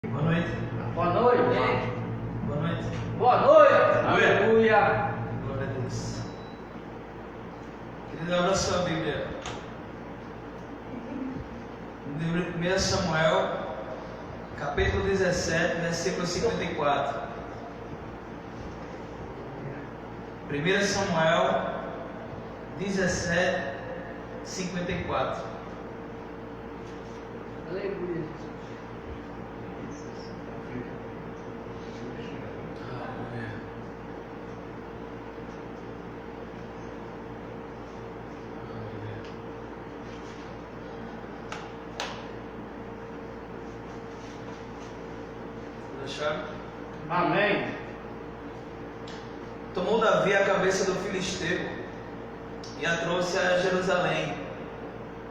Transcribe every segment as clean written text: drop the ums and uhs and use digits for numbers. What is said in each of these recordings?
Boa noite. Boa noite. Boa noite. Boa noite. Aleluia. Aleluia. Glória a Deus. Querido, abra sua Bíblia. No livro de 1 Samuel, capítulo 17, versículo 54. 1 Samuel 17, 54. Aleluia. Deixaram? Amém. Tomou Davi a cabeça do filisteu e a trouxe a Jerusalém.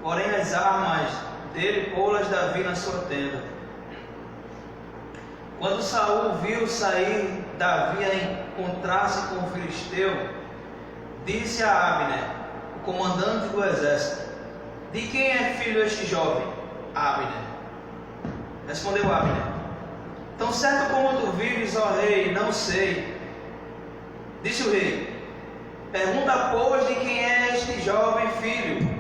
Porém as armas dele pô-las Davi na sua tenda. Quando Saul viu sair Davi a encontrar-se com o filisteu, disse a Abner, o comandante do exército: de quem é filho este jovem? Abner. Respondeu Abner: tão certo como tu vives, ó rei, não sei. Disse o rei: pergunta, pois, de quem é este jovem filho.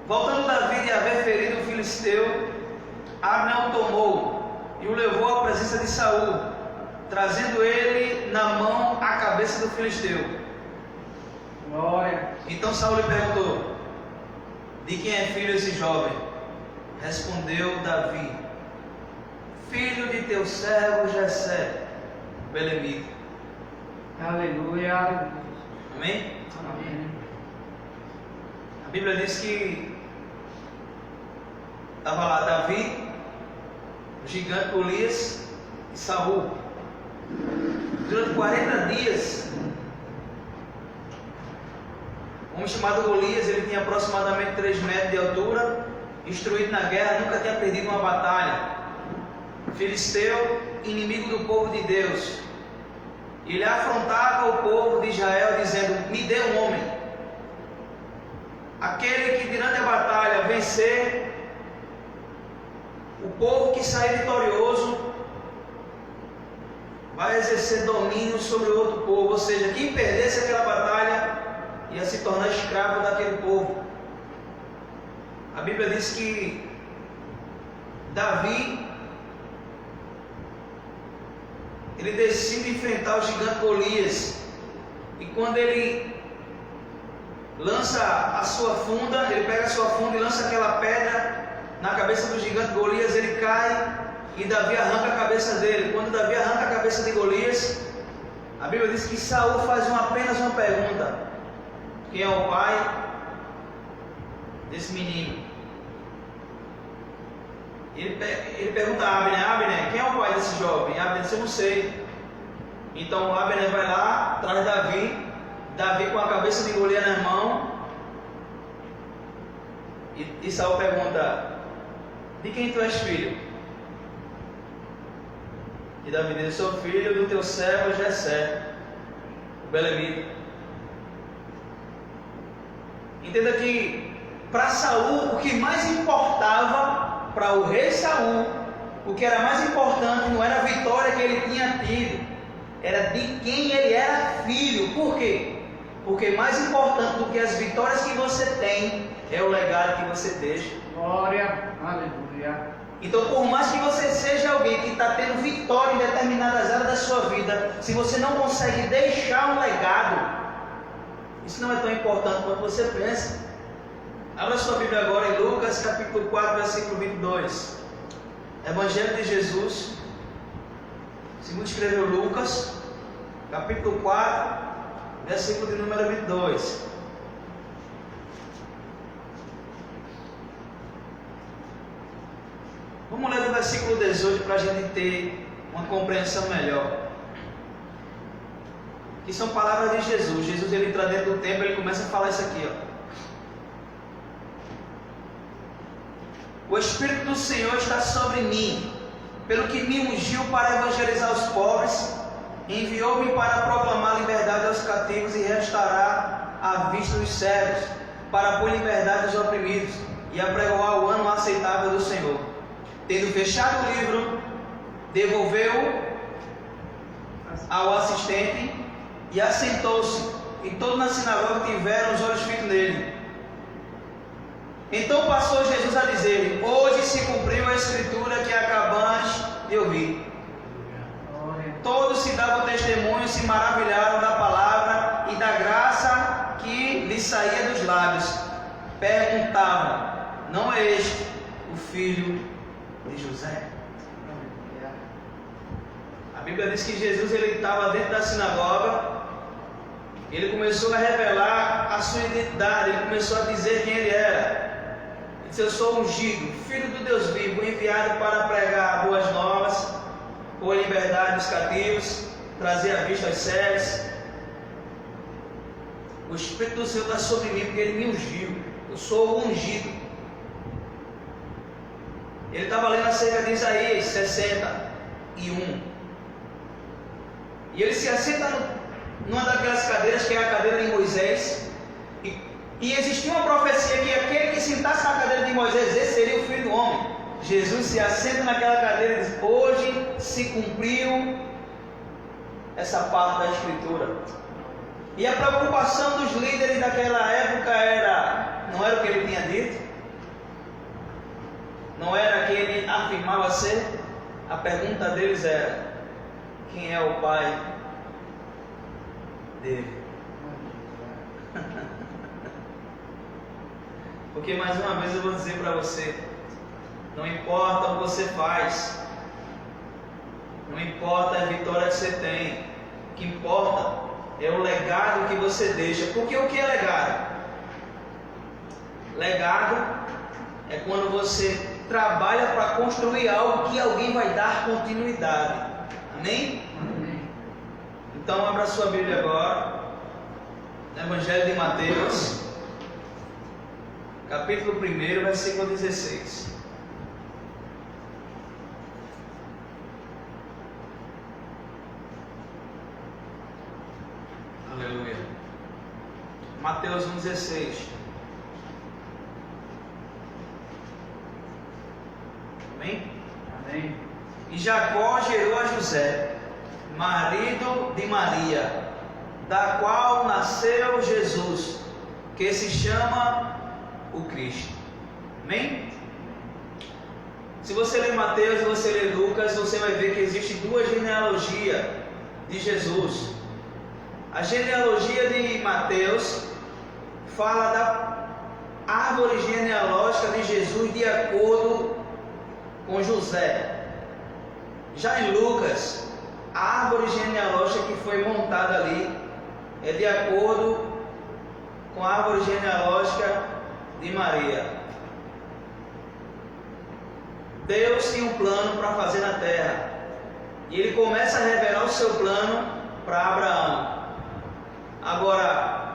Voltando Davi de haver ferido o filisteu, Abner o tomou e o levou à presença de Saul, trazendo ele na mão a cabeça do filisteu. Glória. Então Saul lhe perguntou: de quem é filho esse jovem? Respondeu Davi: filho de teu servo Jessé, belemita. Aleluia. Amém? Amém. A Bíblia diz que estava lá Davi, o gigante Golias e Saul. Durante 40 dias, um homem chamado Golias, ele tinha aproximadamente 3 metros de altura, instruído na guerra, nunca tinha perdido uma batalha. Filisteu, inimigo do povo de Deus. Ele afrontava o povo de Israel dizendo: me dê um homem, aquele que durante a batalha vencer, o povo que sair vitorioso vai exercer domínio sobre outro povo, ou seja, quem perdesse aquela batalha ia se tornar escravo daquele povo. A Bíblia diz que Davi, ele decide enfrentar o gigante Golias, e quando ele lança a sua funda, ele pega a sua funda e lança aquela pedra na cabeça do gigante Golias, ele cai e Davi arranca a cabeça dele. Quando Davi arranca a cabeça de Golias, a Bíblia diz que Saul faz apenas uma pergunta: quem é o pai desse menino? Ele pergunta a Abner: Abner, quem é o pai desse jovem? Abner disse: eu não sei. Então Abner vai lá, traz Davi, Davi com a cabeça de Golias na mão, e Saul pergunta: de quem tu és filho? E Davi diz: sou filho do teu servo Jessé, o belemita. Entenda que para Saul, o que mais importava, para o rei Saul, o que era mais importante não era a vitória que ele tinha tido, era de quem ele era filho. Por quê? Porque mais importante do que as vitórias que você tem é o legado que você deixa. Glória. Aleluia. Então, por mais que você seja alguém que está tendo vitória em determinadas áreas da sua vida, se você não consegue deixar um legado, isso não é tão importante quanto você pensa. Abra sua Bíblia agora em Lucas capítulo 4, versículo 22. Evangelho de Jesus, segundo escreveu Lucas, capítulo 4, versículo de número 22. Vamos ler do versículo 18 para a gente ter uma compreensão melhor. Que são palavras de Jesus. Jesus, ele entra dentro do templo, ele começa a falar isso aqui, ó. O Espírito do Senhor está sobre mim, pelo que me ungiu para evangelizar os pobres, enviou-me para proclamar liberdade aos cativos e restaurar a vista dos cegos, para pôr liberdade aos oprimidos e apregoar o ano aceitável do Senhor. Tendo fechado o livro, devolveu ao assistente e assentou-se. E todos na sinagoga tiveram os olhos fitos nele. Então passou Jesus a dizer: hoje se cumpriu a escritura que acabamos de ouvir. Todos se davam testemunho e se maravilharam da palavra e da graça que lhe saía dos lábios. Perguntavam: não é este o filho de José? A Bíblia diz que Jesus estava dentro da sinagoga. Ele começou a revelar a sua identidade. Ele começou a dizer quem ele era. Ele disse: eu sou ungido, filho do Deus vivo, enviado para pregar boas novas, pôr em liberdade os cativos, trazer a vista aos cegos. O Espírito do Senhor está sobre mim porque Ele me ungiu. Eu sou o ungido. Ele estava lendo acerca de Isaías 61. E ele se assenta numa daquelas cadeiras que é a cadeira de Moisés. E existia uma profecia que aquele que sentasse na cadeira de Moisés, esse seria o Filho do Homem. Jesus se assenta naquela cadeira e diz: hoje se cumpriu essa parte da Escritura. E a preocupação dos líderes daquela época não era o que ele tinha dito, não era que ele afirmava ser. A pergunta deles era: quem é o pai dele? Porque mais uma vez eu vou dizer para você: não importa o que você faz, não importa a vitória que você tem, o que importa é o legado que você deixa. Porque o que é legado? Legado é quando você trabalha para construir algo que alguém vai dar continuidade. Amém? Amém. Então abra sua Bíblia agora, no Evangelho de Mateus, capítulo 1, versículo 16. Aleluia. Mateus 1,16. Amém? Amém. E Jacó gerou a José, marido de Maria, da qual nasceu Jesus, que se chama o Cristo. Amém? Se você ler Mateus e você ler Lucas, você vai ver que existem duas genealogias de Jesus. A genealogia de Mateus fala da árvore genealógica de Jesus de acordo com José. Já em Lucas, a árvore genealógica que foi montada ali é de acordo com a árvore genealógica de Maria. Deus tinha um plano para fazer na terra, e Ele começa a revelar o seu plano para Abraão. Agora,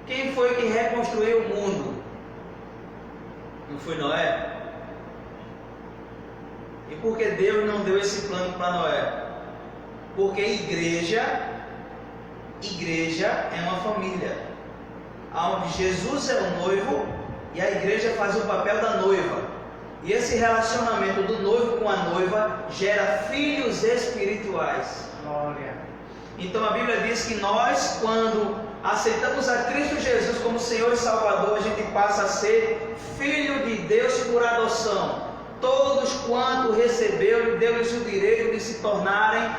quem foi que reconstruiu o mundo? Não foi Noé? E por que Deus não deu esse plano para Noé? Porque igreja é uma família, onde Jesus é o noivo e a igreja faz o papel da noiva. E esse relacionamento do noivo com a noiva gera filhos espirituais. Glória. Então a Bíblia diz que nós, quando aceitamos a Cristo Jesus como Senhor e Salvador, a gente passa a ser filho de Deus por adoção. Todos quanto recebeu, deu-lhes o direito de se tornarem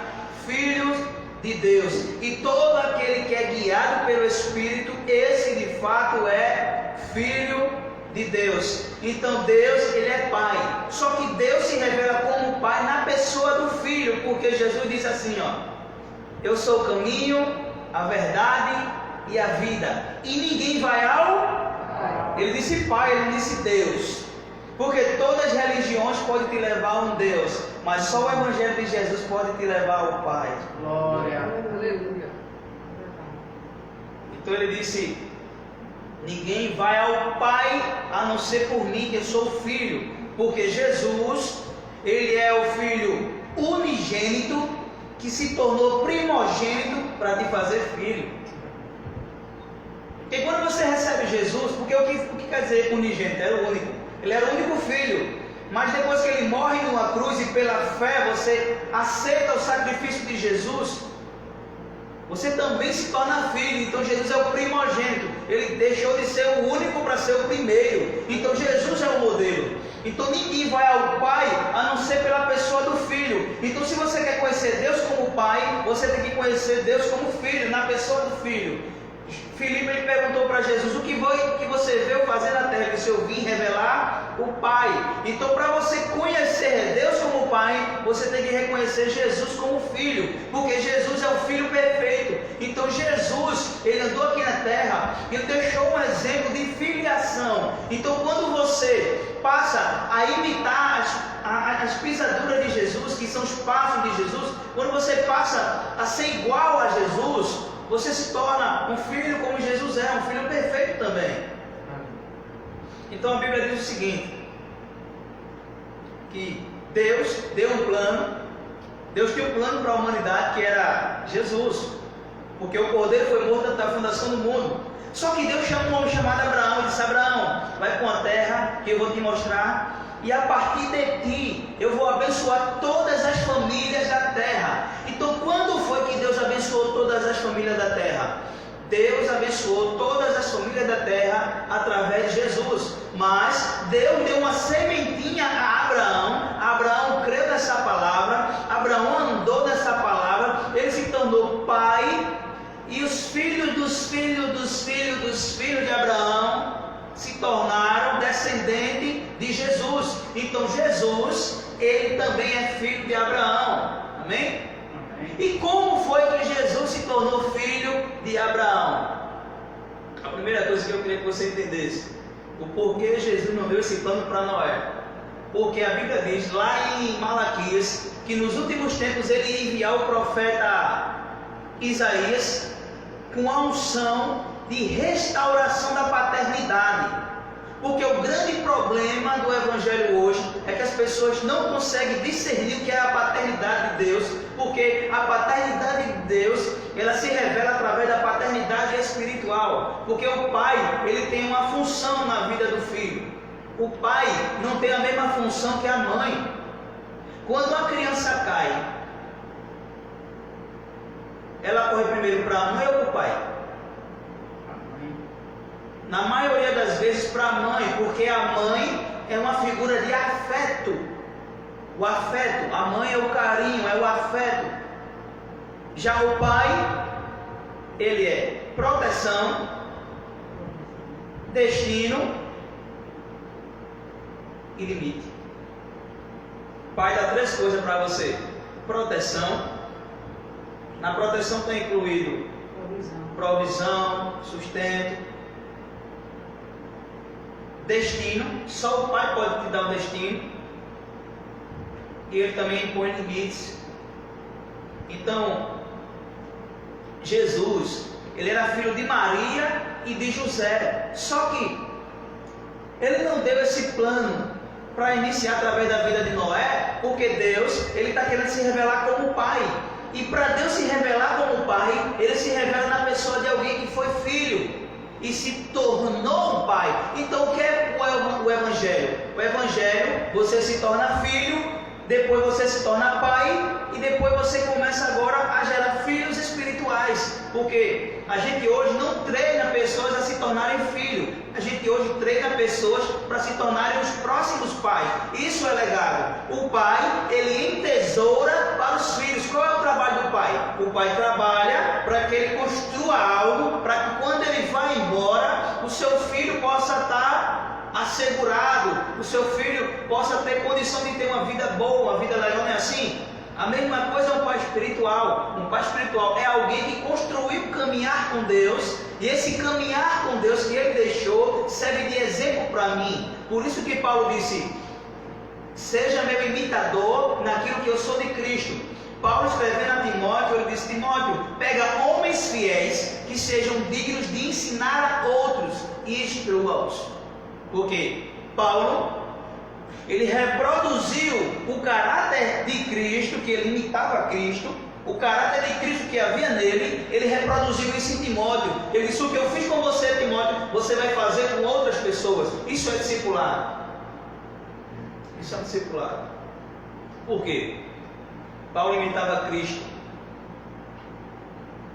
filhos de Deus. E todo aquele que é guiado pelo Espírito, esse de fato é filho de Deus. Então Deus, Ele é Pai. Só que Deus se revela como Pai na pessoa do Filho, porque Jesus disse assim, eu sou o caminho, a verdade e a vida, e ninguém vai ao... Ele disse Pai, Ele disse Deus. Porque todas as religiões podem te levar a um Deus, mas só o Evangelho de Jesus pode te levar ao Pai. Glória. Aleluia. Então Ele disse: ninguém vai ao Pai a não ser por mim, que eu sou o Filho. Porque Jesus, Ele é o Filho unigênito, que se tornou primogênito para te fazer filho. E quando você recebe Jesus, porque o que quer dizer unigênito? Era o único. Ele era o único filho. mas depois que ele morre numa cruz e pela fé você aceita o sacrifício de Jesus, você também se torna filho. Então Jesus é o primogênito, ele deixou de ser o único para ser o primeiro. Então Jesus é o modelo. Então ninguém vai ao Pai a não ser pela pessoa do Filho. Então se você quer conhecer Deus como Pai, você tem que conhecer Deus como Filho, na pessoa do Filho. Filipe ele perguntou para Jesus: o que você veio fazer na terra? Ele disse: eu vim revelar o Pai. Então para você conhecer Deus como Pai, você tem que reconhecer Jesus como Filho, porque Jesus é o Filho perfeito. Então Jesus, ele andou aqui na terra e deixou um exemplo de filiação. Então quando você passa a imitar as pisaduras de Jesus, que são os passos de Jesus, quando você passa a ser igual a Jesus, você se torna um filho como Jesus é, um filho perfeito também. Então a Bíblia diz o seguinte, que Deus deu um plano, Deus tinha um plano para a humanidade que era Jesus, porque o Cordeiro foi morto antes da fundação do mundo. Só que Deus chamou um homem chamado Abraão e disse: Abraão, vai para uma terra que eu vou te mostrar, e a partir de ti eu vou abençoar todas as famílias da terra. Então quando foi que Deus abençoou todas as famílias da terra? Deus abençoou todas as famílias da terra através de Jesus. Mas Deus deu uma sementinha a Abraão. Abraão creu nessa palavra, Abraão andou nessa palavra, ele se tornou pai, e os filhos dos filhos dos filhos dos filhos de Abraão se tornaram descendentes de Jesus. Então Jesus, ele também é filho de Abraão. Amém? E como foi que Jesus se tornou filho de Abraão? A primeira coisa que eu queria que você entendesse: o porquê Jesus não deu esse plano para Noé. Porque a Bíblia diz lá em Malaquias que nos últimos tempos ele ia enviar o profeta Isaías com a unção de restauração da paternidade. Porque o grande problema do Evangelho hoje é que as pessoas não conseguem discernir o que é a paternidade de Deus, porque a paternidade de Deus, ela se revela através da paternidade espiritual, porque o pai, ele tem uma função na vida do filho. O pai não tem a mesma função que a mãe. Quando a criança cai, ela corre primeiro para a mãe ou para o pai? Na maioria das vezes para a mãe, porque a mãe é uma figura de afeto. O afeto, a mãe é o carinho, é o afeto. Já o pai, ele é proteção, destino e limite. O pai dá três coisas para você: proteção. Na proteção está incluído provisão, sustento. Destino, só o pai pode te dar um destino, e ele também impõe limites. Então, Jesus, ele era filho de Maria e de José, só que ele não deu esse plano para iniciar através da vida de Noé, porque Deus, ele está querendo se revelar como pai, e para Deus se revelar como pai, ele se revela na pessoa de alguém que foi filho e se tornou um pai. Então o que é o Evangelho? O Evangelho, você se torna filho, depois você se torna pai, e depois você começa agora a gerar filhos espirituais. Porque a gente hoje não treina pessoas a se tornarem filhos, a gente hoje treina pessoas para se tornarem os próximos pais. Isso é legado. O pai, ele entesoura para os filhos. Qual é o trabalho do pai? O pai trabalha para que ele construa algo, para que quando ele vai embora, o seu filho possa estar assegurado, o seu filho possa ter condição de ter uma vida boa, uma vida legal. Não é assim? A mesma coisa é um pai espiritual. Um pai espiritual é alguém que construiu caminhar com Deus, e esse caminhar com Deus que ele deixou serve de exemplo para mim. Por isso que Paulo disse: seja meu imitador naquilo que eu sou de Cristo. Paulo escrevendo a Timóteo, ele disse: Timóteo, pega homens fiéis que sejam dignos de ensinar a outros e instrua-os. Porque Paulo, ele reproduziu o caráter de Cristo, que ele imitava Cristo, o caráter de Cristo que havia nele, ele reproduziu isso em Timóteo. Ele disse: o que eu fiz com você, Timóteo, você vai fazer com outras pessoas. Isso é discipular. Isso é um discipulado. Por quê? Paulo imitava Cristo.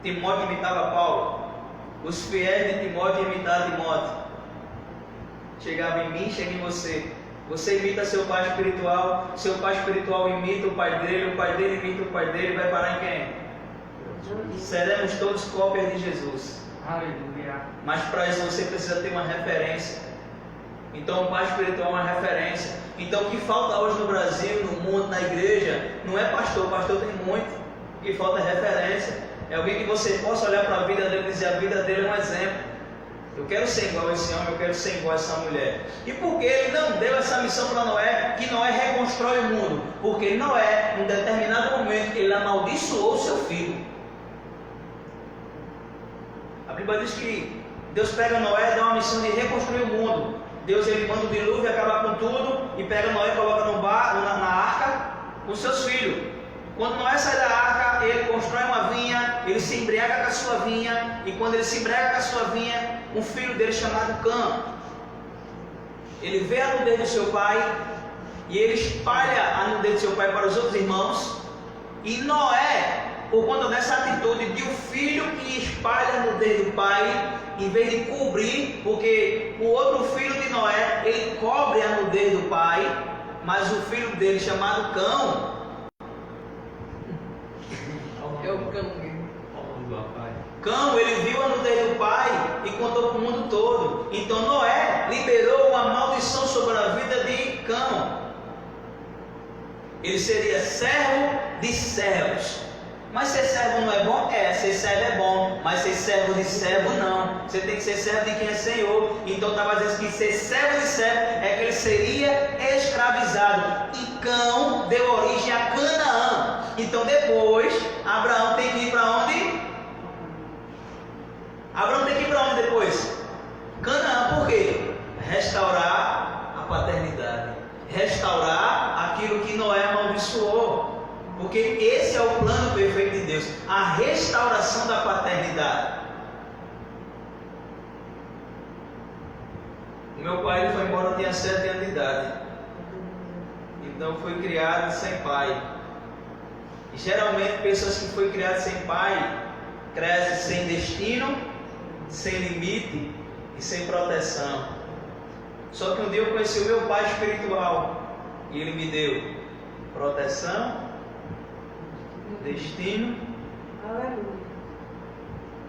Timóteo imitava Paulo. Os fiéis de Timóteo imitavam Timóteo. Chegava em mim, chega em você. Você imita seu pai espiritual, seu pai espiritual imita o pai dele imita o pai dele, vai parar em quem? Seremos todos cópias de Jesus. Aleluia. Mas para isso você precisa ter uma referência. Então o pai espiritual é uma referência. Então o que falta hoje no Brasil, no mundo, na igreja, não é pastor tem muito. O que falta é referência. É alguém que você possa olhar para a vida dele e dizer: a vida dele é um exemplo. Eu quero ser igual a esse homem, eu quero ser igual a essa mulher. E por que ele não deu essa missão para Noé, que Noé reconstrói o mundo? Porque Noé, em determinado momento, ele amaldiçoou seu filho. A Bíblia diz que Deus pega Noé e dá uma missão de reconstruir o mundo. Deus ele manda o dilúvio acabar com tudo e pega Noé e coloca na arca com seus filhos. Quando Noé sai da arca, ele constrói uma vinha, ele se embriaga com a sua vinha, e quando ele se embriaga com a sua vinha, um filho dele chamado Cã, ele vê a nudez do seu pai, e ele espalha a nudez do seu pai para os outros irmãos, e Noé, por conta dessa atitude de um filho que espalha a nudez do pai, em vez de cobrir, porque o outro filho de Noé, ele cobre a nudez do pai, mas o filho dele chamado Cão, Cão, ele viu a nudez do pai e contou para o mundo todo. Então Noé liberou uma maldição sobre a vida de Cão. Ele seria servo de servos. Mas ser servo não é bom? É, ser servo é bom. Mas ser servo de servo não. Você tem que ser servo de quem é Senhor. Então estava dizendo que ser servo de servo é que ele seria escravizado. E Cão deu origem a Canaã. Então depois, Abraão tem que ir para onde? Abraão tem que ir para onde depois? Canaã, por quê? Restaurar a paternidade. Restaurar aquilo que Noé amaldiçoou. Porque esse é o plano perfeito de Deus. A restauração da paternidade. O meu pai ele foi embora, eu tinha 7 anos de idade. Então fui criado sem pai. E geralmente pessoas que foram criadas sem pai crescem sem destino, sem limite e sem proteção. Só que um dia eu conheci o meu pai espiritual e ele me deu proteção, destino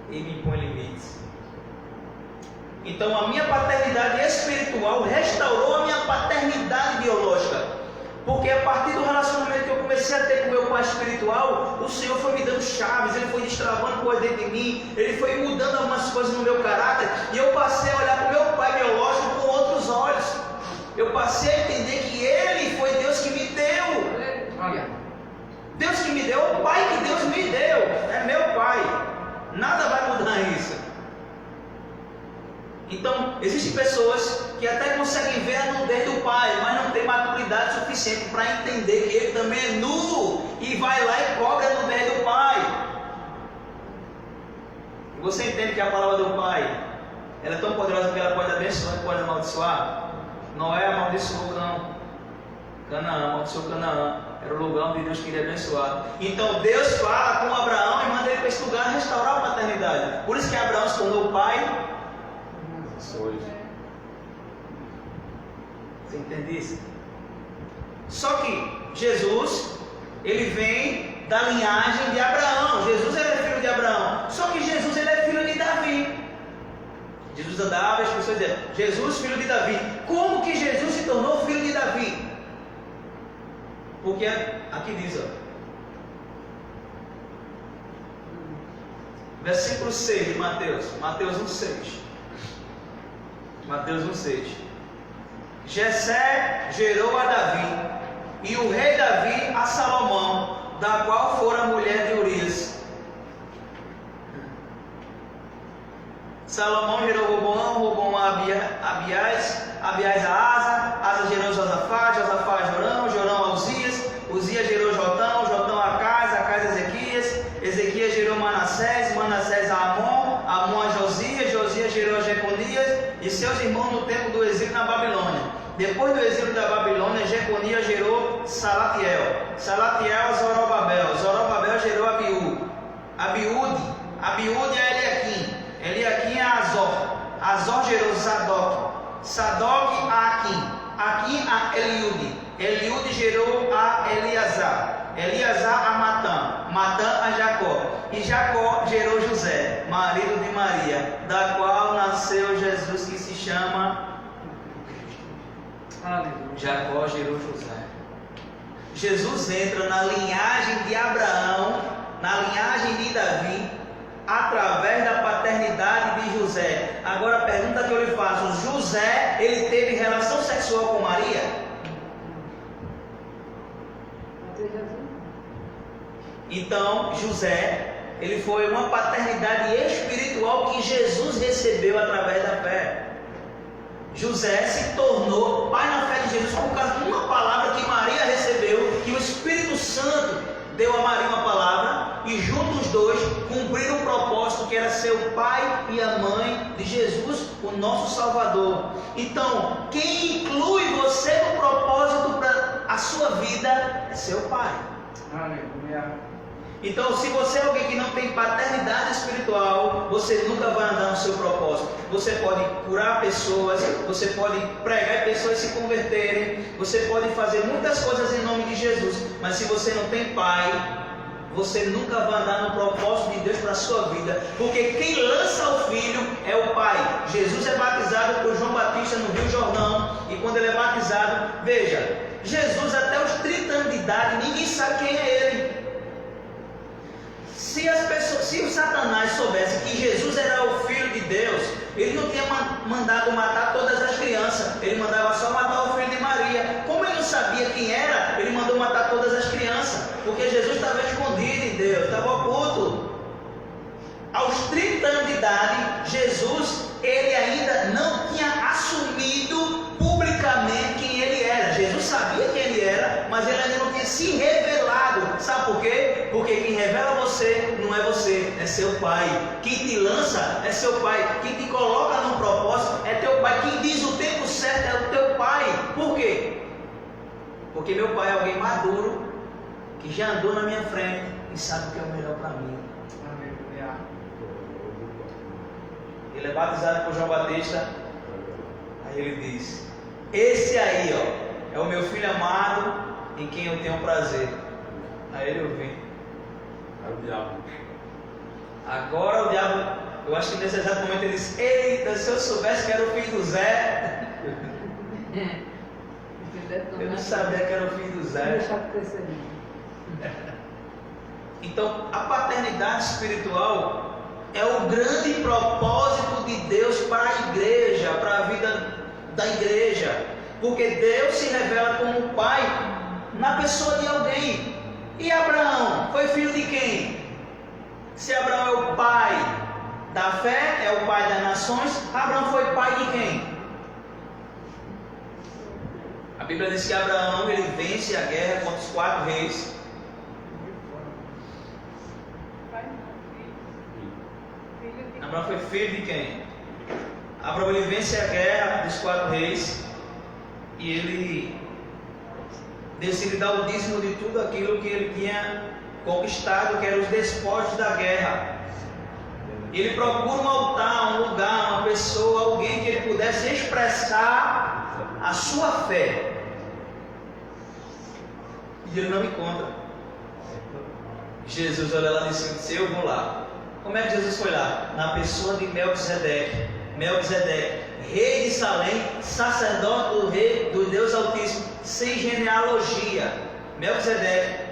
e me impõe limites. Então a minha paternidade espiritual restaurou a minha paternidade biológica. Porque a partir do relacionamento que eu comecei a ter com o meu pai espiritual, o Senhor foi me dando chaves, Ele foi destravando coisas dentro de mim, Ele foi mudando algumas coisas no meu caráter, e eu passei a olhar para o meu pai biológico com outros olhos. Eu passei a entender que Ele foi Deus que me deu. Deus que me deu, o Pai que Deus me deu, é meu Pai. Nada vai mudar isso. Então, existem pessoas que até conseguem ver a nudez do pai, mas não tem maturidade suficiente para entender que ele também é nu e vai lá e cobre a nudez do pai. E você entende que a palavra do pai ela é tão poderosa que ela pode abençoar e pode amaldiçoar? Noé amaldiçoou Canaã, amaldiçoou Canaã. Era o lugar onde Deus queria abençoar. Então Deus fala com Abraão e manda ele para esse lugar restaurar a paternidade. Por isso que Abraão se tornou pai. Você entende isso? Só que Jesus, ele vem da linhagem de Abraão. Jesus ele é filho de Abraão. Só que Jesus ele é filho de Davi. Jesus andava, as pessoas diziam, Jesus filho de Davi. Como que Jesus se tornou filho de Davi? Porque aqui diz, ó, versículo 6 de Mateus 1,6. Mateus 1,6. Jessé gerou a Davi, e o rei Davi a Salomão, da qual fora mulher de Urias. Salomão gerou Roboão a Abiás, Abiás a Asa, Asa gerou Josafá, Josafá a Jorão, Jorão a Uzias, Uzias gerou Jotão, Jotão a Acais a Ezequias, Ezequias gerou Manassés, Manassés a Amon, Amon a Josias, Josias gerou a Jeconias e seus irmãos no tempo do exílio na Babilônia. Depois do exílio da Babilônia, Jeconias Adonias gerou Salatiel. Salatiel a Zorobabel. Zorobabel gerou Abiúde a Eliaquim. Eliaquim a Azor. Azor gerou Zadok. Zadok a Aquim. Aquim a Eliude. Eliude gerou a Eleazar. Eleazar a Matã. Matã a Jacó. E Jacó gerou José, marido de Maria, da qual nasceu Jesus, que se chama Jacó gerou José. Jesus entra na linhagem de Abraão, na linhagem de Davi, através da paternidade de José. Agora a pergunta que eu lhe faço: José, ele teve relação sexual com Maria? Então José, ele foi uma paternidade espiritual que Jesus recebeu através da fé. José se tornou pai na fé de Jesus por causa de uma palavra que Maria recebeu, que o Espírito Santo deu a Maria uma palavra, e juntos os dois cumpriram o propósito que era ser o pai e a mãe de Jesus, o nosso Salvador. Então, quem inclui você no propósito para a sua vida é seu pai. Aleluia. Então, se você é alguém que não tem paternidade espiritual, você nunca vai andar no seu propósito. Você pode curar pessoas, você pode pregar e pessoas se converterem, você pode fazer muitas coisas em nome de Jesus, mas se você não tem pai, você nunca vai andar no propósito de Deus para a sua vida, porque quem lança o filho é o pai. Jesus é batizado por João Batista no Rio Jordão, e quando ele é batizado, veja, Jesus até os 30 anos de idade, ninguém sabe quem é ele. Se o Satanás soubesse que Jesus era o Filho de Deus, ele não tinha mandado matar todas as crianças, ele mandava só matar o filho de Maria. Como ele não sabia quem era, ele mandou matar todas as crianças, porque Jesus estava escondido em Deus, estava oculto. Aos 30 anos de idade, Jesus, ele ainda não tinha assumido publicamente quem ele era. Jesus sabia quem ele era, mas ele ainda não tinha se revelado. Sabe por quê? Porque quem revela você não é você, é seu pai. Quem te lança é seu pai. Quem te coloca num propósito é teu pai. Quem diz o tempo certo é o teu pai. Por quê? Porque meu pai é alguém maduro, que já andou na minha frente e sabe o que é o melhor para mim. Aleluia. Ele é batizado por João Batista. Aí ele diz: esse aí, ó, é o meu filho amado, em quem eu tenho prazer. Aí ele ouviu. Aí o diabo. Agora o diabo, eu acho que nesse exato momento ele disse: eita, se eu soubesse que era o filho do Zé. Eu não sabia que era o filho do Zé. Então, a paternidade espiritual é o grande propósito de Deus para a igreja, para a vida da igreja. Porque Deus se revela como pai na pessoa de alguém. E Abraão foi filho de quem? Se Abraão é o pai da fé, é o pai das nações, Abraão foi pai de quem? A Bíblia diz que Abraão, ele vence a guerra contra os 4 reis. Abraão foi filho de quem? Abraão, ele vence a guerra dos 4 reis, e ele decide dar o dízimo de tudo aquilo que ele tinha conquistado, que eram os despojos da guerra. Ele procura um altar, um lugar, uma pessoa, alguém que ele pudesse expressar a sua fé. E ele não encontra. Jesus olha lá e disse: eu vou lá. Como é que Jesus foi lá? Na pessoa de Melquisedeque. Melquisedeque, rei de Salém, sacerdote do rei do Deus Altíssimo, sem genealogia. Melquisedeque,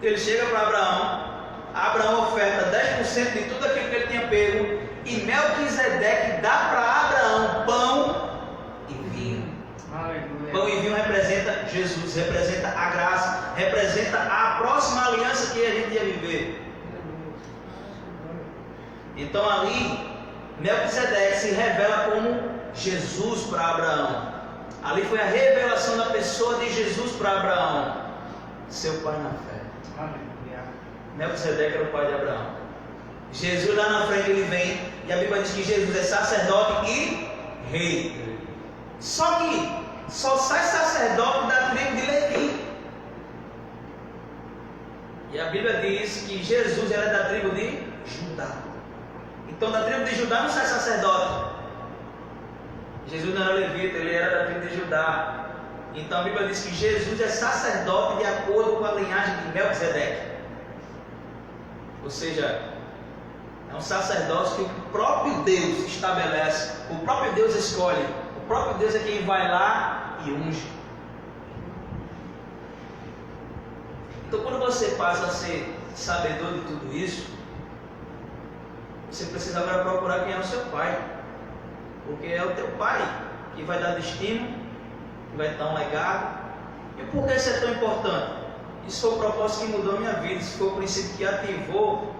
ele chega para Abraão. Abraão oferta 10% de tudo aquilo que ele tinha pego, e Melquisedeque dá para Abraão pão e vinho. Aleluia. Pão e vinho representa Jesus, representa a graça, representa a próxima aliança que a gente ia viver. Então ali, Melquisedeque se revela como Jesus para Abraão. Ali foi a revelação da pessoa de Jesus para Abraão, seu pai na fé. Aleluia. Melquisedeque era o pai de Abraão. Jesus lá na frente ele vem, e a Bíblia diz que Jesus é sacerdote e rei. Só que só sai sacerdote da da tribo de Levi. E a Bíblia diz que Jesus era da tribo de Judá. Então da tribo de Judá não sai sacerdote. Jesus não era levita, ele era da tribo de Judá. Então a Bíblia diz que Jesus é sacerdote de acordo com a linhagem de Melquisedeque. Ou seja, é um sacerdócio que o próprio Deus estabelece, o próprio Deus escolhe, o próprio Deus é quem vai lá e unge. Então quando você passa a ser sabedor de tudo isso, você precisa agora procurar quem é o seu pai. Porque é o teu pai que vai dar destino, que vai dar um legado. E por que isso é tão importante? Isso foi o propósito que mudou a minha vida. Isso foi o princípio que ativou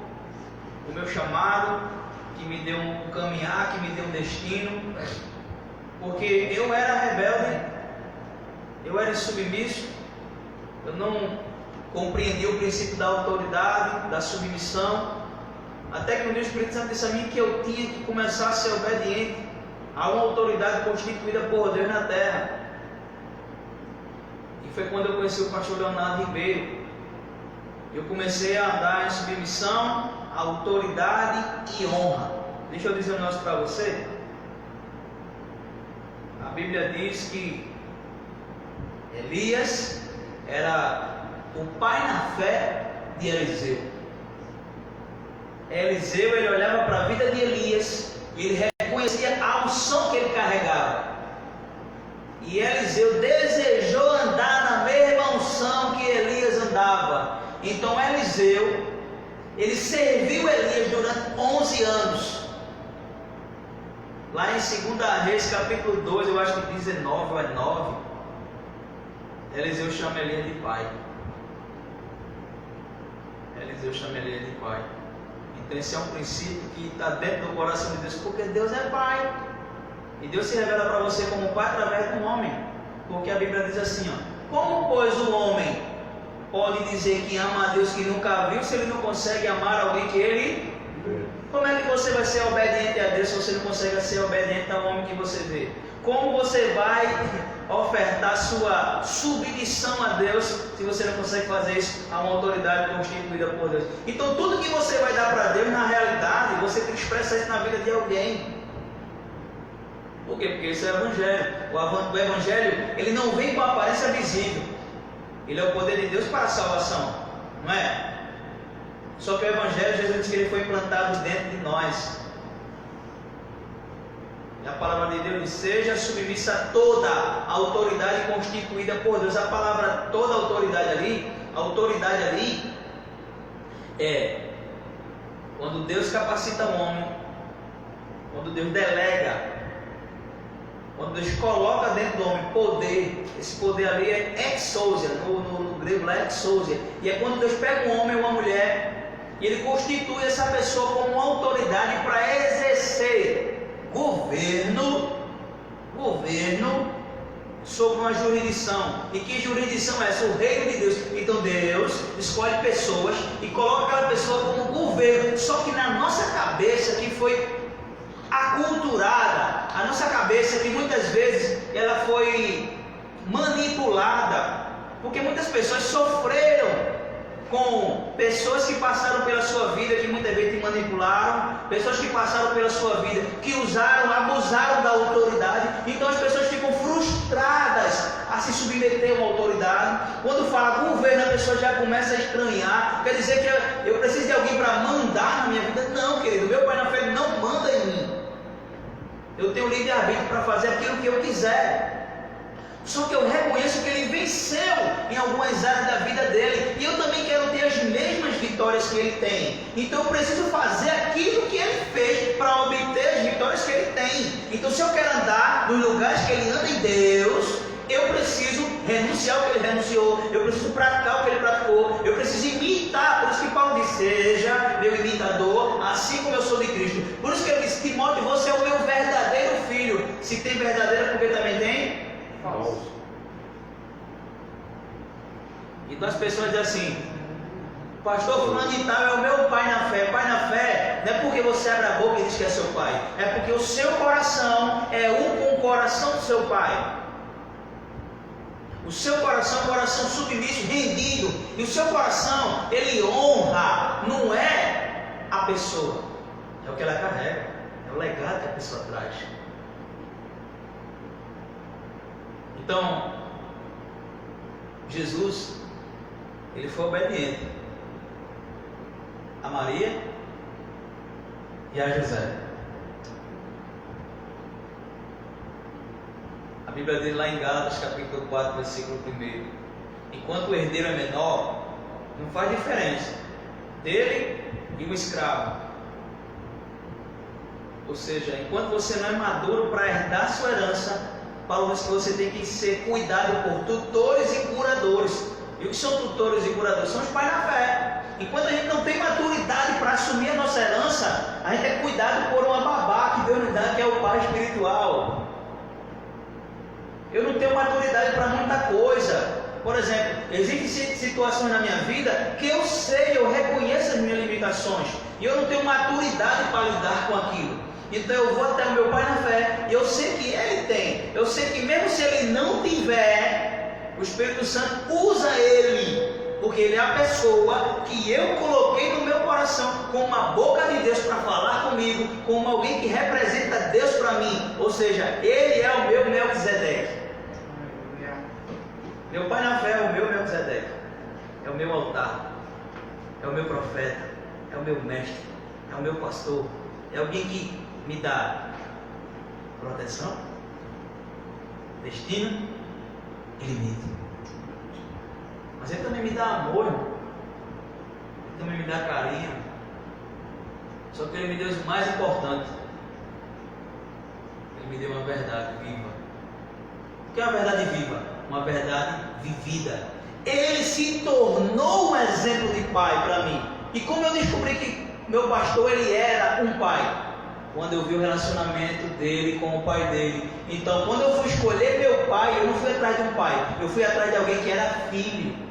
o meu chamado, que me deu um caminhar, que me deu um destino. Porque eu era rebelde, eu era insubmisso, eu não compreendia o princípio da autoridade, da submissão. Até que um dia o Espírito Santo disse a mim que eu tinha que começar a ser obediente a uma autoridade constituída por Deus na terra. E foi quando eu conheci o pastor Leonardo Ribeiro. Eu comecei a andar em submissão, autoridade e honra. Deixa eu dizer um negócio para você. A Bíblia diz que Elias era o pai na fé de Eliseu. Eliseu, ele olhava para a vida de Elias e ele reconhecia a unção que ele carregava. E Eliseu desejou andar na mesma unção que Elias andava. Então Eliseu, ele serviu Elias durante 11 anos. Lá em 2 Reis capítulo 2, eu acho que 19 ou 9, Eliseu chama Elias de pai. Eliseu chama Elias de pai. Então esse é um princípio que está dentro do coração de Deus, porque Deus é pai. E Deus se revela para você como pai através de um homem. Porque a Bíblia diz assim, ó: como pois o homem pode dizer que ama a Deus que nunca viu, se ele não consegue amar alguém que ele... Como é que você vai ser obediente a Deus se você não consegue ser obediente ao homem que você vê? Como você vai ofertar sua submissão a Deus se você não consegue fazer isso a uma autoridade constituída por Deus? Então tudo que você vai dar para Deus, na realidade, você tem que expressar isso na vida de alguém. Por quê? Porque isso é o Evangelho. O Evangelho, ele não vem com a aparência visível. Ele é o poder de Deus para a salvação, não é? Só que o Evangelho, Jesus disse que ele foi implantado dentro de nós. E a palavra de Deus diz: seja submissa a toda a autoridade constituída por Deus. A palavra toda a autoridade ali é quando Deus capacita o homem, quando Deus delega, quando Deus coloca dentro do homem poder. Esse poder ali é exousia, no grego lá é exousia. E é quando Deus pega um homem ou uma mulher e ele constitui essa pessoa como uma autoridade para exercer governo sobre uma jurisdição. E que jurisdição é essa? O reino de Deus. Então Deus escolhe pessoas e coloca aquela pessoa como governo. Só que na nossa cabeça, que foi aculturada, a nossa cabeça que muitas vezes ela foi manipulada, porque muitas pessoas sofreram com pessoas que passaram pela sua vida, que muitas vezes te manipularam, pessoas que passaram pela sua vida, que usaram, abusaram da autoridade. Então as pessoas ficam frustradas a se submeter a uma autoridade. Quando fala governo, a pessoa já começa a estranhar. Quer dizer que eu preciso de alguém para mandar na minha vida? Não, querido, meu pai na fé não manda em mim. Eu tenho livre-arbítrio para fazer aquilo que eu quiser. Só que eu reconheço que ele venceu em algumas áreas da vida dele. E eu também quero ter as mesmas vitórias que ele tem. Então eu preciso fazer aquilo que ele fez para obter as vitórias que ele tem. Então se eu quero andar nos lugares que ele anda em Deus, eu preciso renunciar ao que ele renunciou. Eu preciso praticar o que ele praticou. Eu preciso imitar. Por isso que Paulo diz: seja meu imitador, assim como eu sou de Cristo. Por isso que ele disse: Timóteo, você é o meu verdadeiro filho. Se tem verdadeiro, porque também tem falso. Então as pessoas dizem assim: pastor fulano de tal é o meu pai na fé. Pai na fé não é porque você abre a boca e diz que é seu pai. É porque o seu coração é um com o coração do seu pai. O seu coração é um coração submisso, rendido. E o seu coração, ele honra, não é a pessoa, é o que ela carrega, é o legado que a pessoa traz. Então, Jesus, ele foi obediente a Maria e a José. A Bíblia diz lá em Gálatas, capítulo 4, versículo 1: enquanto o herdeiro é menor, não faz diferença dele e um escravo. Ou seja, enquanto você não é maduro para herdar sua herança, Paulo diz que você tem que ser cuidado por tutores e curadores. E o que são tutores e curadores? São os pais na fé. Enquanto a gente não tem maturidade para assumir a nossa herança, a gente é cuidado por uma babá que Deus nos dá, que é o pai espiritual. Eu não tenho maturidade para muita coisa. Por exemplo, existem situações na minha vida que eu sei, eu reconheço as minhas limitações, e eu não tenho maturidade para lidar com aquilo. Então eu vou até o meu pai na fé, e eu sei que ele tem. Eu sei que mesmo se ele não tiver, o Espírito Santo usa ele, porque ele é a pessoa que eu coloquei no meu coração como a boca de Deus para falar comigo, como alguém que representa Deus para mim. Ou seja, ele é o meu Melquisedeque. Meu pai na fé é o meu Melquisedeque, é o meu altar, é o meu profeta, é o meu mestre, é o meu pastor, é alguém que me dá proteção, destino e limite. Mas ele também me dá amor, ele também me dá carinho. Só que ele me deu o mais importante, ele me deu uma verdade viva. O que é uma verdade viva? Uma verdade vivida. Ele se tornou um exemplo de pai para mim. E como eu descobri que meu pastor ele era um pai? Quando eu vi o relacionamento dele com o pai dele. Então, quando eu fui escolher meu pai, eu não fui atrás de um pai, eu fui atrás de alguém que era filho.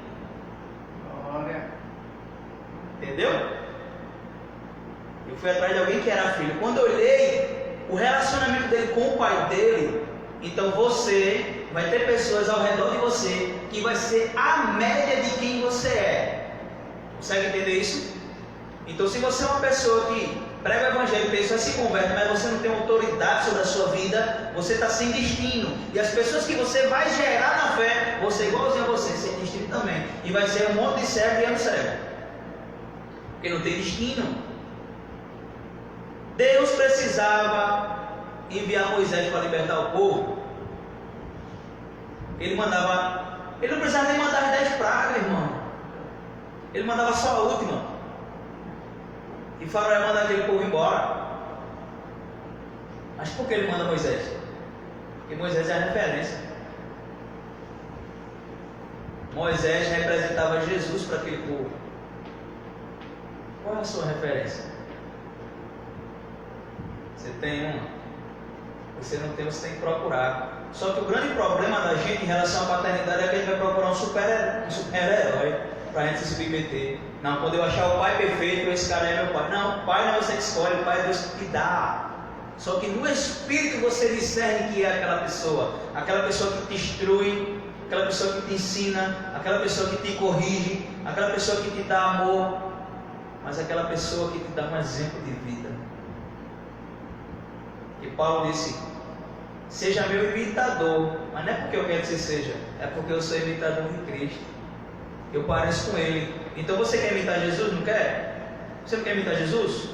Glória. Entendeu? Eu fui atrás de alguém que era filho. Quando eu olhei o relacionamento dele com o pai dele, então você vai ter pessoas ao redor de você que vai ser a média de quem você é. Consegue entender isso? Então, se você é uma pessoa que prega o evangelho, pessoas se convertem, mas você não tem autoridade sobre a sua vida, você está sem destino. E as pessoas que você vai gerar na fé, você igualzinho a você, sem destino também. E vai ser um monte de servo e servo, porque não tem destino. Deus precisava enviar Moisés para libertar o povo. Ele não precisava nem mandar as 10 pragas, irmão. Ele mandava só a última. E Faraó ia mandar aquele povo embora. Mas por que ele manda Moisés? Porque Moisés é a referência. Moisés representava Jesus para aquele povo. Qual é a sua referência? Você tem uma? Você não tem, você tem que procurar. Só que o grande problema da gente em relação à paternidade é que a gente vai procurar um super-herói para a gente se submeter. Não, quando eu achar o pai perfeito, esse cara é meu pai. Não, o pai não é você que escolhe, o pai é Deus que te dá. Só que no espírito você discerne que é aquela pessoa que te instrui, aquela pessoa que te ensina, aquela pessoa que te corrige, aquela pessoa que te dá amor, mas aquela pessoa que te dá um exemplo de vida. E Paulo disse: seja meu imitador, mas não é porque eu quero que você seja, é porque eu sou imitador de Cristo. Eu pareço com Ele. Então você quer imitar Jesus? Não quer? Você não quer imitar Jesus?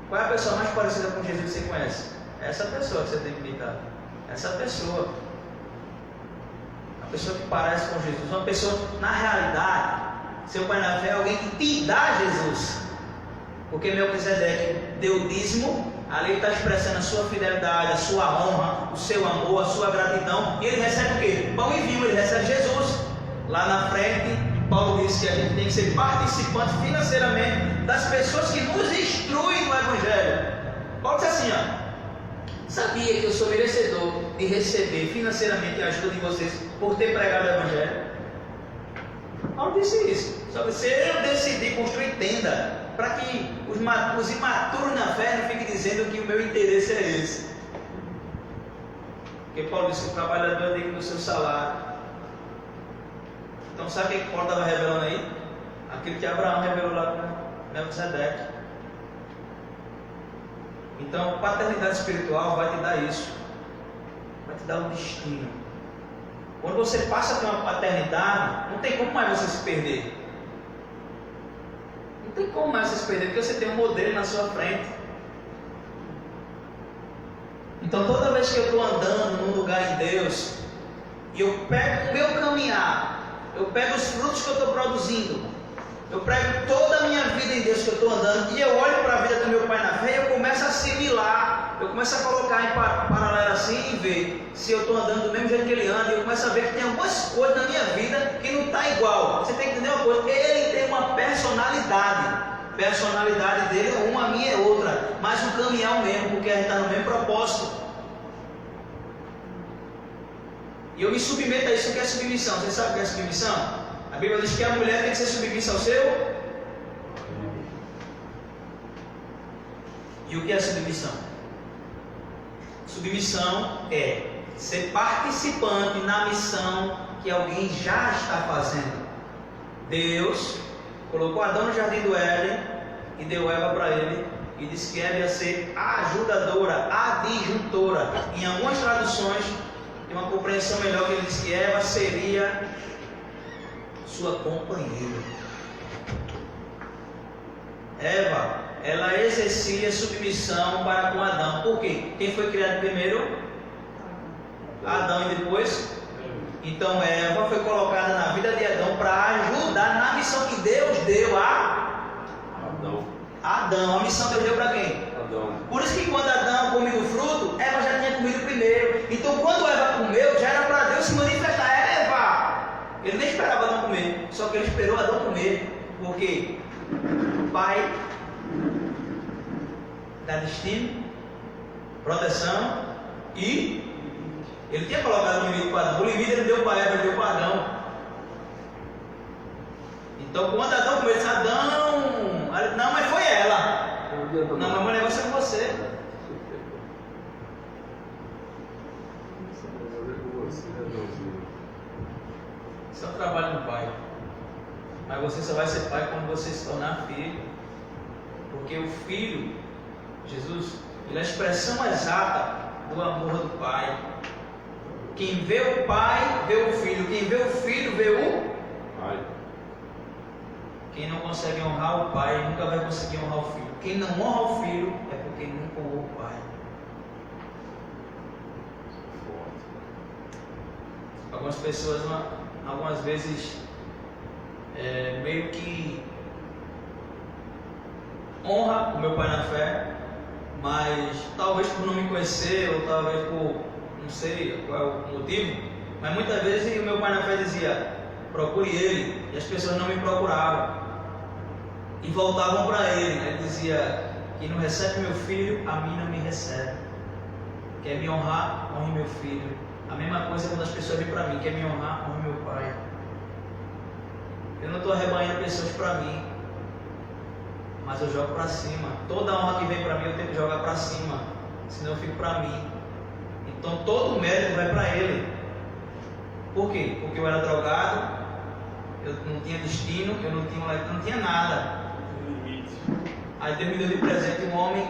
Qual é a pessoa mais parecida com Jesus que você conhece? É essa pessoa que você tem que imitar. Essa pessoa. Uma pessoa que parece com Jesus. Uma pessoa, na realidade, seu pai na fé é alguém que te dá Jesus. Porque Melquisedeque deu dízimo. Ali ele está expressando a sua fidelidade, a sua honra, o seu amor, a sua gratidão. E ele recebe o quê? Pão e vinho, ele recebe Jesus. Lá na frente, Paulo disse que a gente tem que ser participante financeiramente das pessoas que nos instruem no Evangelho. Paulo disse assim, sabia que eu sou merecedor de receber financeiramente a ajuda de vocês por ter pregado o Evangelho? Paulo disse isso. Só que se eu decidir construir tenda para que os imaturos na fé não fiquem dizendo que o meu interesse é esse. Porque Paulo disse que o trabalhador é digno do seu salário. Então sabe o que Paulo estava revelando aí? Aquilo que Abraão revelou lá para Melquisedeque. Então, paternidade espiritual vai te dar isso. Vai te dar um destino. Quando você passa a ter uma paternidade, não tem como mais você se perder. Não tem como mais você se perder, porque você tem um modelo na sua frente. Então, toda vez que eu estou andando num lugar em Deus, e eu pego o meu caminhar, eu pego os frutos que eu estou produzindo, eu pego toda a minha vida em Deus que eu estou andando, e eu olho para a vida do meu pai na fé, e eu começo a assimilar, eu começo a colocar em paralelo assim e ver se eu estou andando do mesmo jeito que ele anda, e eu começo a ver que tem algumas coisas na minha vida que não está igual. Você tem que entender uma coisa, ele tem uma personalidade, a personalidade dele é uma, a minha é outra, mas o caminho é o mesmo, porque a gente está no mesmo propósito. E eu me submeto a isso. O que é submissão? Você sabe o que é submissão? A Bíblia diz que a mulher tem que ser submissa ao seu. E o que é submissão? Submissão é ser participante na missão que alguém já está fazendo. Deus colocou Adão no jardim do Éden e deu Eva para ele e disse que Eva ia ser ajudadora, adjuntora. Em algumas traduções tem uma compreensão melhor que ele disse que Eva seria sua companheira. Eva, ela exercia submissão para com Adão. Por quê? Quem foi criado primeiro? Adão e depois? Então Eva foi colocada na vida de Adão para ajudar na missão que Deus deu a Adão. A missão Deus deu para quem? Adão. Por isso que quando Adão comeu o fruto, Eva já tinha comido primeiro. Então quando Eva comeu, já era para Deus se manifestar. Eva! Ele nem esperava Adão comer, só que ele esperou Adão comer. Porque o pai dá destino, proteção e ele tinha colocado o limite para Adão. O limite ele deu para Eva, ele deu para Adão. Então quando Adão comeu, ele disse: Adão, não, mas foi ela. Não, mas o negócio é com você. Isso é um trabalho do pai. Mas você só vai ser pai quando você se tornar filho. Porque o filho, Jesus, ele é a expressão exata do amor do pai. Quem vê o pai, vê o filho. Quem vê o filho, vê o pai. Quem não consegue honrar o pai, nunca vai conseguir honrar o filho. Quem não honra o filho, é porque nunca honrou o pai. Algumas pessoas, algumas vezes, meio que honra o meu pai na fé, mas talvez por não me conhecer, ou talvez por, não sei qual é o motivo, mas muitas vezes o meu pai na fé dizia: procure ele, e as pessoas não me procuravam e voltavam para ele. Ele dizia: quem não recebe meu filho, a mim não me recebe. Quer me honrar, honre meu filho. A mesma coisa quando as pessoas vêm para mim: quer me honrar, honre meu pai. Eu não estou arrebanhando pessoas para mim, mas eu jogo para cima. Toda honra que vem para mim eu tenho que jogar para cima, senão eu fico para mim. Então todo o mérito vai para ele. Por quê? Porque eu era drogado, eu não tinha destino, eu não tinha nada. Aí Deus me deu de presente um homem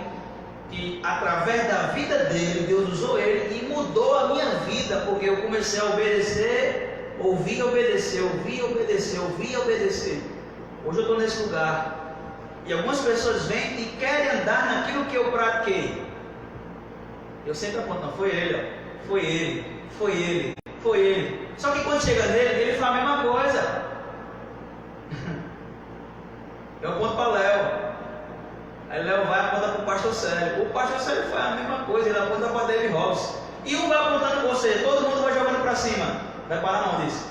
que, através da vida dele, Deus usou ele e mudou a minha vida, porque eu comecei a obedecer, ouvir obedecer, ouvir obedecer, ouvir obedecer. Hoje eu estou nesse lugar e algumas pessoas vêm e querem andar naquilo que eu pratiquei. Eu sempre aponto: não, foi ele, ó. Foi ele, foi ele, foi ele. Só que quando chega nele, ele fala a mesma coisa. Eu aponto para Léo. Aí Léo vai e aponta para o pastor Célio. O pastor Célio faz a mesma coisa, ele aponta para David Robson. E um vai apontando você, todo mundo vai jogando para cima. Vai parar não disso?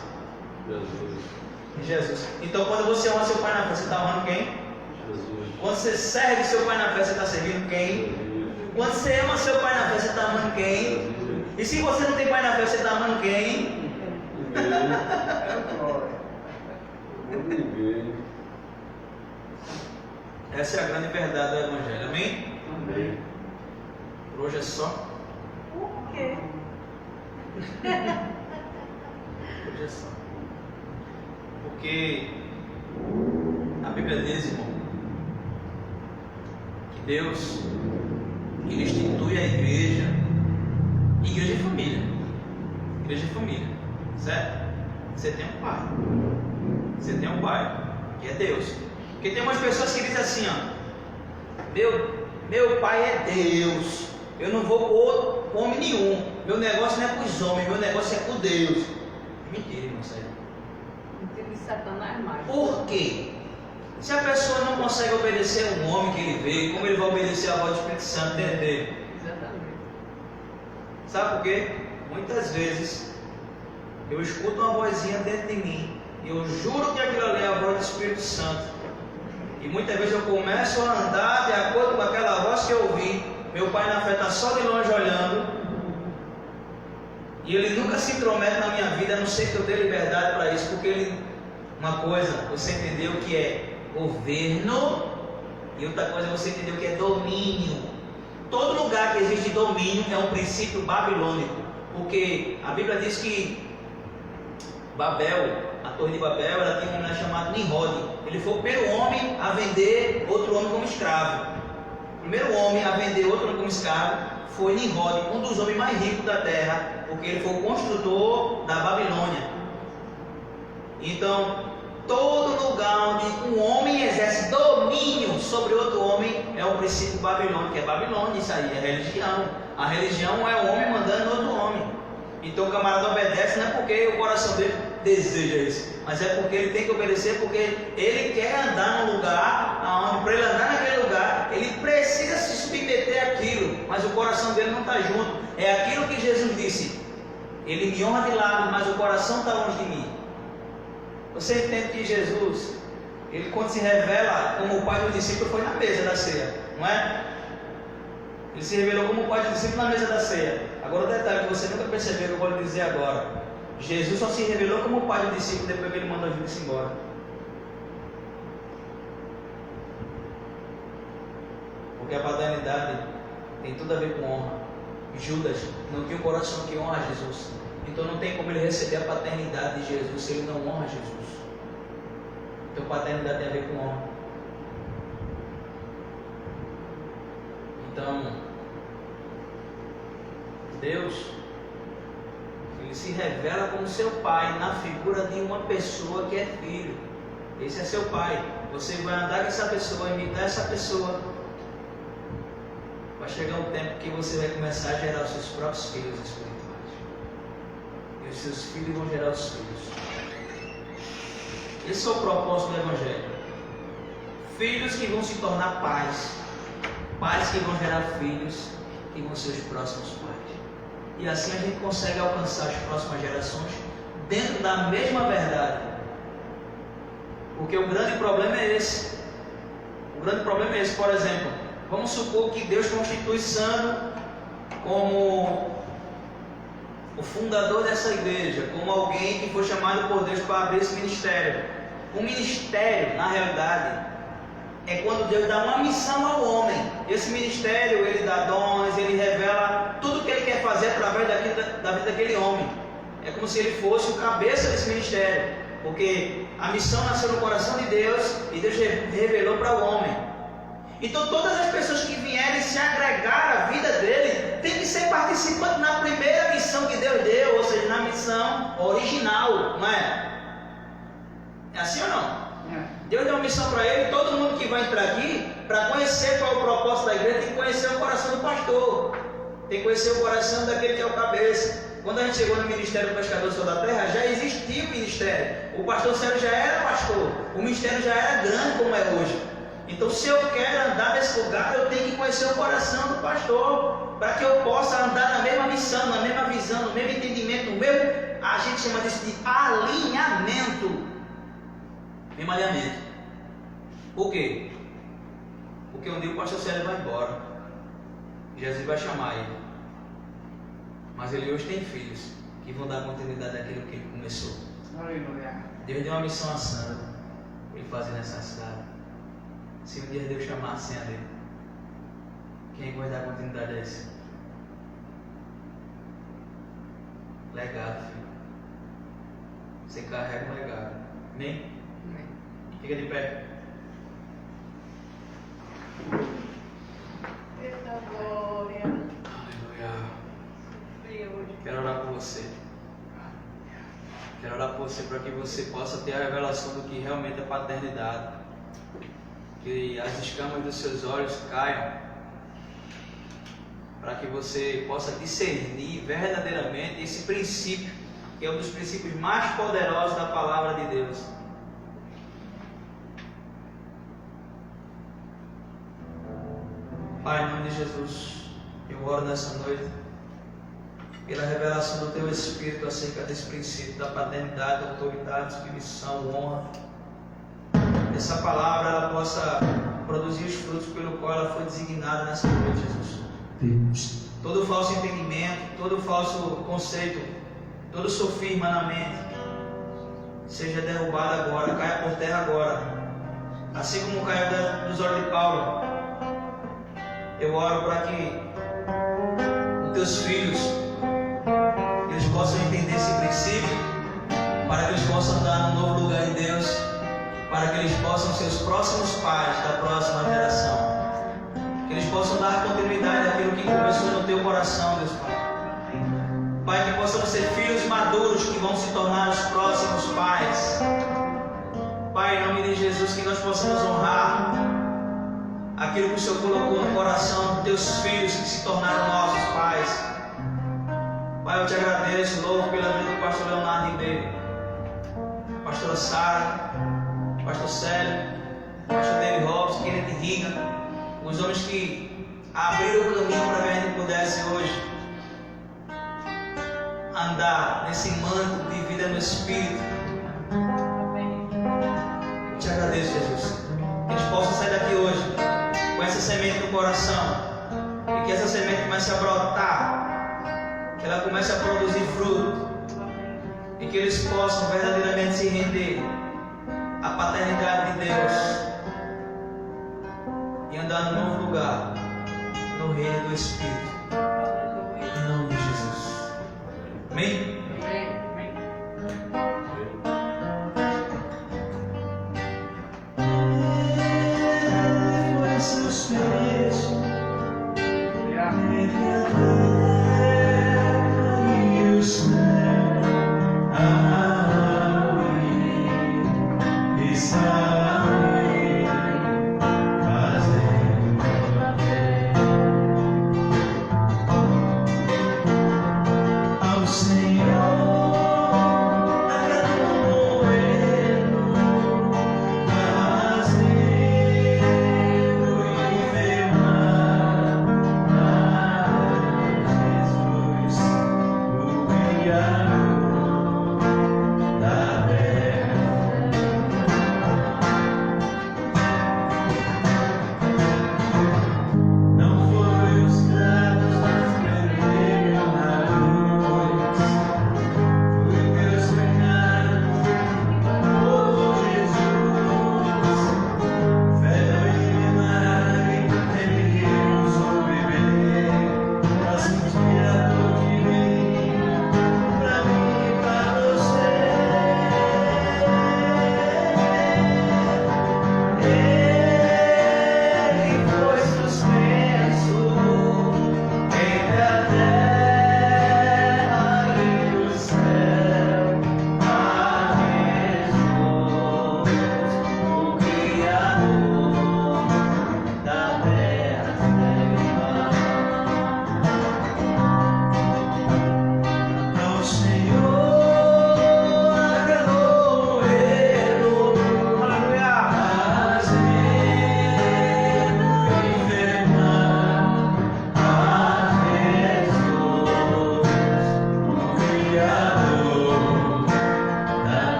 Jesus. Então quando você honra seu pai na fé, você está honrando quem? Jesus. Quando você serve seu pai na fé, você está servindo quem? Jesus. Quando você ama seu pai na fé, você está amando quem? Jesus. E se você não tem pai na fé, você está amando quem? Essa é a grande verdade do Evangelho. Amém? Amém. Por hoje é só. O quê? Hoje é só. Porque a Bíblia diz, irmão, que Deus, Ele institui a igreja. Igreja é família. Igreja é família. Certo? Você tem um pai. Você tem um pai, que é Deus. Porque tem umas pessoas que dizem assim, ó, meu pai é Deus. Eu não vou com homem nenhum. Meu negócio não é com os homens, meu negócio é com Deus. Mentira, irmão, isso aí. Mentira de Satanás mais. Por quê? Se a pessoa não consegue obedecer a um homem que ele veio, como ele vai obedecer a voz do Espírito Santo dentro dele? Exatamente. Sabe por quê? Muitas vezes eu escuto uma vozinha dentro de mim e eu juro que aquilo ali é a voz do Espírito Santo. E muitas vezes eu começo a andar de acordo com aquela voz que eu ouvi. Meu pai na fé está só de longe olhando. E ele nunca se intromete na minha vida, a não ser que eu dê liberdade para isso. Porque ele, uma coisa, você entendeu que é governo, e outra coisa você entendeu que é domínio. Todo lugar que existe domínio é um princípio babilônico. Porque a Bíblia diz que Babel, a torre de Babel, ela tinha um homem chamado Nimrod. Ele foi o primeiro homem a vender outro homem como escravo. O primeiro homem a vender outro homem como escravo foi Nimrod, um dos homens mais ricos da terra, porque ele foi o construtor da Babilônia. Então, todo lugar onde um homem exerce domínio sobre outro homem é o princípio babilônico. É Babilônia, isso aí, é religião. A religião é o homem mandando no outro homem. Então o camarada obedece não é porque o coração dele deseja isso, mas é porque ele tem que obedecer, porque ele quer andar num lugar onde, para ele andar naquele lugar, ele precisa se submeter àquilo, mas o coração dele não está junto. É aquilo que Jesus disse: ele me honra de lado, mas o coração está longe de mim. Você entende que Jesus, ele quando se revela como o pai do discípulo, foi na mesa da ceia, não é? Ele se revelou como o pai do discípulo na mesa da ceia. Agora o detalhe que você nunca percebeu, que eu vou lhe dizer agora: Jesus só se revelou como o pai do discípulo depois que ele mandou Judas embora. Porque a paternidade tem tudo a ver com honra. Judas não tinha o coração que honra Jesus. Então não tem como ele receber a paternidade de Jesus se ele não honra Jesus. Então paternidade tem a ver com honra. Então, Deus, Ele se revela como seu pai na figura de uma pessoa que é filho. Esse é seu pai. Você vai andar com essa pessoa, imitar essa pessoa. Vai chegar um tempo que você vai começar a gerar os seus próprios filhos espirituais. E os seus filhos vão gerar os filhos. Esse é o propósito do Evangelho. Filhos que vão se tornar pais. Pais que vão gerar filhos que vão ser os próximos pais. E assim a gente consegue alcançar as próximas gerações dentro da mesma verdade. Porque o grande problema é esse. O grande problema é esse. Por exemplo, vamos supor que Deus constitui Sandro como o fundador dessa igreja, como alguém que foi chamado por Deus para abrir esse ministério. O ministério, na realidade, é quando Deus dá uma missão ao homem. Esse ministério, ele dá dons, ele revela tudo o que ele quer fazer através da vida daquele homem. É como se ele fosse o cabeça desse ministério, porque a missão nasceu no coração de Deus e Deus revelou para o homem. Então todas as pessoas que vierem se agregar à vida dele tem que ser participante na primeira missão que Deus deu, ou seja, na missão original, não é? É assim ou não? Deus deu uma missão para ele, e todo mundo que vai entrar aqui, para conhecer qual é o propósito da igreja, tem que conhecer o coração do pastor, tem que conhecer o coração daquele que é o cabeça. Quando a gente chegou no Ministério do Pescador sobre a Terra, já existia o ministério. O pastor Sérgio já era pastor, o ministério já era grande como é hoje. Então, se eu quero andar nesse lugar, eu tenho que conhecer o coração do pastor, para que eu possa andar na mesma missão, na mesma visão, no mesmo entendimento, no mesmo, a gente chama disso de alinhamento. Mesmo alinhamento. Por quê? Porque um dia o pastor Sérgio vai embora. Jesus vai chamar ele. Mas ele hoje tem filhos que vão dar continuidade àquilo que ele começou. Aleluia. Deus deu uma missão a Sandro, ele fazer nessa cidade. Se um dia Deus chamar a senha dele, quem vai dar continuidade a isso? Legado, filho. Você carrega um legado. Amém? Amém. Fica de pé. Eita glória. Aleluia. Quero orar por você. Quero orar por você para que você possa ter a revelação do que realmente é paternidade. Que as escamas dos seus olhos caiam. Para que você possa discernir verdadeiramente esse princípio, que é um dos princípios mais poderosos da palavra de Deus. Pai, em nome de Jesus, eu oro nessa noite pela revelação do Teu Espírito acerca desse princípio da paternidade, autoridade, submissão, honra. Essa palavra ela possa produzir os frutos pelo qual ela foi designada nessa noite, Jesus. Todo falso entendimento, todo falso conceito, todo sofisma na mente seja derrubado agora, caia por terra agora, assim como caiu dos olhos de Paulo. Eu oro para que os Teus filhos eles possam entender esse princípio, para que eles possam andar num novo lugar em Deus, para que eles possam ser os próximos pais da próxima geração, que eles possam dar continuidade àquilo que começou no Teu coração, Deus Pai. Pai, que possamos ser filhos maduros que vão se tornar os próximos pais. Pai, em nome de Jesus, que nós possamos honrar aquilo que o Senhor colocou no coração dos Teus filhos que se tornaram nossos pais. Pai, eu Te agradeço, louvo pela vida do pastor Leonardo Ribeiro, pastora Sara, pastor Célio, pastor David Robson, Kenneth Riga, os homens que abriram o caminho para que a gente pudesse hoje andar nesse manto de vida no Espírito. Eu Te agradeço, Jesus, que eles possam sair daqui hoje com essa semente no coração, e que essa semente comece a brotar, que ela comece a produzir fruto, e que eles possam verdadeiramente se render à paternidade de Deus e andar num novo lugar, no reino do Espírito, em nome de Jesus. Amém?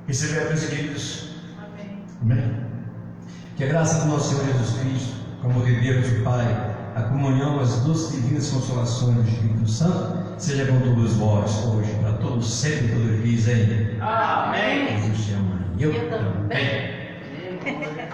Receber, meus queridos. Amém. Que a graça do nosso Senhor Jesus Cristo, o amor de Deus e Pai, a comunhão, as doces divinas consolações do Espírito Santo, seja com todos vós hoje para todos sempre, todos dizem Amém. Jesus te ama. Eu Eu também. também. Glória.